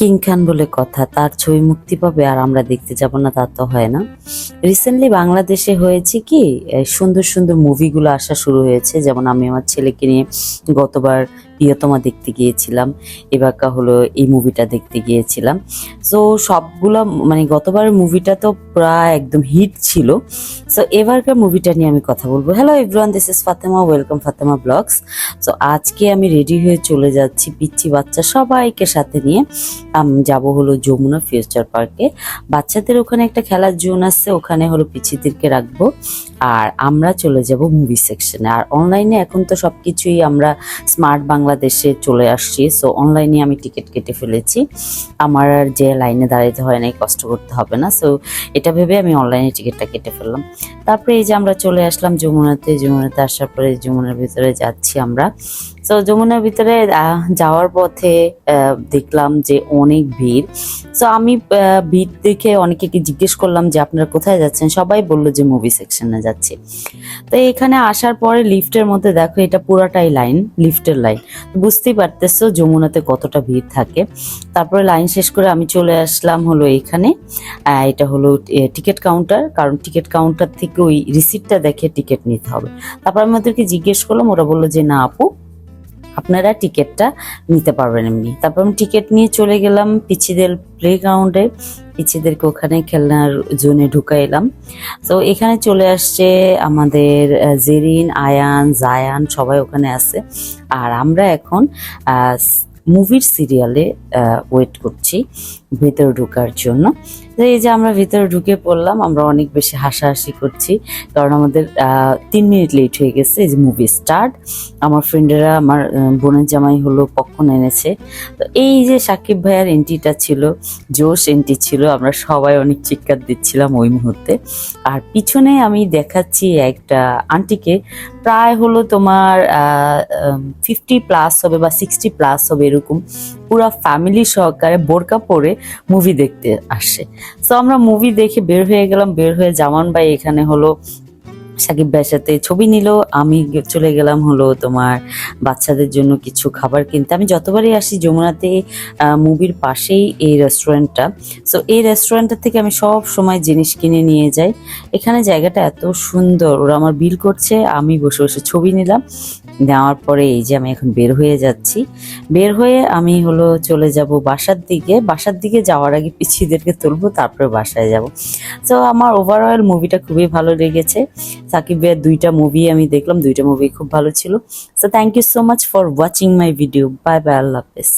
King খান বলে কথা, তার ছবি মুক্তি পাবে আর আমরা দেখতে যাব না তা তো হয় না। রিসেন্টলি বাংলাদেশে হয়েছে কি, সুন্দর সুন্দর মুভিগুলো আসা শুরু হয়েছে। যেমন আমি আমার ছেলেকে নিয়ে গতবার প্রিয়তমা দেখতে গিয়েছিলাম, এবারকা হলো এই মুভিটা দেখতে গিয়েছিলাম। সো সবগুলা মানে গতবার মুভিটা তো প্রায় একদম হিট ছিল। সো এবারকার মুভিটা নিয়ে আমি কথা বলবো। Hello everyone, this is Fatema, welcome Fatema blogs. So আজকে আমি রেডি হয়ে চলে যাচ্ছি পিচ্চি বাচ্চা সবাইকে সাথে নিয়ে। যাব হলো যমুনা ফিউচার পার্কে। বাচ্চাদের ওখানে একটা খেলার জোন আছে, ওখানে হলো পিচ্চিদেরকে রাখবো আর আমরা চলে যাব মুভি সেকশনে। আর অনলাইনে এখন তো সবকিছুই আমরা স্মার্ট বাংলাদেশে চলে আসছি। সো অনলাইনে আমি টিকিট কেটে ফেলেছি, আমার আর যে লাইনে দাঁড়াইতে হয় না, কষ্ট করতে হবে না। সো এটা ভেবে আমি অনলাইনে টিকিটটা কেটে ফেললাম। তারপরে এই যে আমরা চলে আসলাম যমুনাতে। যমুনাতে আসার পরে যমুনার ভিতরে যাচ্ছি আমরা। তো যমুনার ভিতরে যাওয়ার পথে দেখলাম যে অনেক ভিড়। সো আমি ভিড় দেখে অনেকে জিজ্ঞেস করলাম যে আপনারা কোথায় যাচ্ছেন, সবাই বললো যে মুভি সেকশনে যাচ্ছি। তো এখানে আসার পরে লিফটের মধ্যে দেখো এটা পুরাটাই লাইন, লিফটের লাইন। বুঝতেই পারতেছো যমুনাতে কতটা ভিড় থাকে। তারপরে লাইন শেষ করে আমি চলে আসলাম হলো এখানে। এটা হলো টিকিট কাউন্টার, কারণ টিকিট কাউন্টার থেকে ওই রিসিপ্টটা দেখে টিকিট নিতে হবে। তারপর আমি ওদেরকে জিজ্ঞেস করলাম, ওরা বললো যে না আপু, আপনারা টিকিটটা নিতে পারবেন এমনি। তারপর আমি টিকিট নিয়ে চলে গেলাম পিচ্চিদের প্লে গ্রাউন্ডে, পিচ্চিদেরকে ওখানে খেলনার জোনে ঢুকাইলাম। তো এখানে চলে আসছে আমাদের জেরিন, আয়ান, জায়ান সবাই ওখানে আছে। আর আমরা এখন মুভির সিরিয়ালে ওয়েট করছি ভেতরে ঢোকার জন্য। তো এই যে আমরা ভেতরে ঢুকে পড়লাম, আমরা অনেক বেশি হাসাহাসি করছি কারণ আমাদের 3 মিনিট লেট হয়ে গেছে। এই যে মুভি স্টার্ট, আমার ফ্রেন্ডেরা, আমার বোনের জামাই হলো পপকর্ন এনেছে। তো এই যে সাকিব ভাইয়ার এন্ট্রিটা ছিল, জোশ এন্ট্রি ছিল, আমরা সবাই অনেক চিৎকার দিচ্ছিলাম ওই মুহূর্তে। আর পিছনে আমি দেখাচ্ছি একটা আন্টিকে, প্রায় হলো তোমার 50+ হবে বা 60+ হবে এরকম, পুরো ফ্যামিলি সহকারে বোরকা পরে মুভি দেখতে আসে। তো আমরা মুভি দেখে বের হয়ে গেলাম। বের হয়ে জামান ভাই এখানে হলো সাকিব ভাইয়ের সাথে ছবি নিল, আমি চলে গেলাম হলো তোমার বাচ্চাদের জন্য কিছু খাবার কিনতে। আমি যতবারই আসি যমুনাতে মুভির পাশেই এই রেস্টুরেন্টটা। সো এই রেস্টুরেন্টটা থেকে আমি সব সময় জিনিস কিনে নিয়ে যাই। এখানে জায়গাটা এত সুন্দর, ওরা আমার বিল করছে, আমি বসে বসে ছবি নিলাম। নেওয়ার পরে এই যে আমি এখন বের হয়ে যাচ্ছি। বের হয়ে আমি হলো চলে যাব বাসার দিকে। বাসার দিকে যাওয়ার আগে পিচ্চিদেরকে তুলবো, তারপরে বাসায় যাব। সো আমার ওভারঅল মুভিটা খুবই ভালো লেগেছে। সাকিব ভাইয়ের 2টা মুভি আমি দেখলাম, 2টা মুভি খুব ভালো ছিল। So thank you so much for watching my video. Bye bye, আল্লাহ হাফেজ।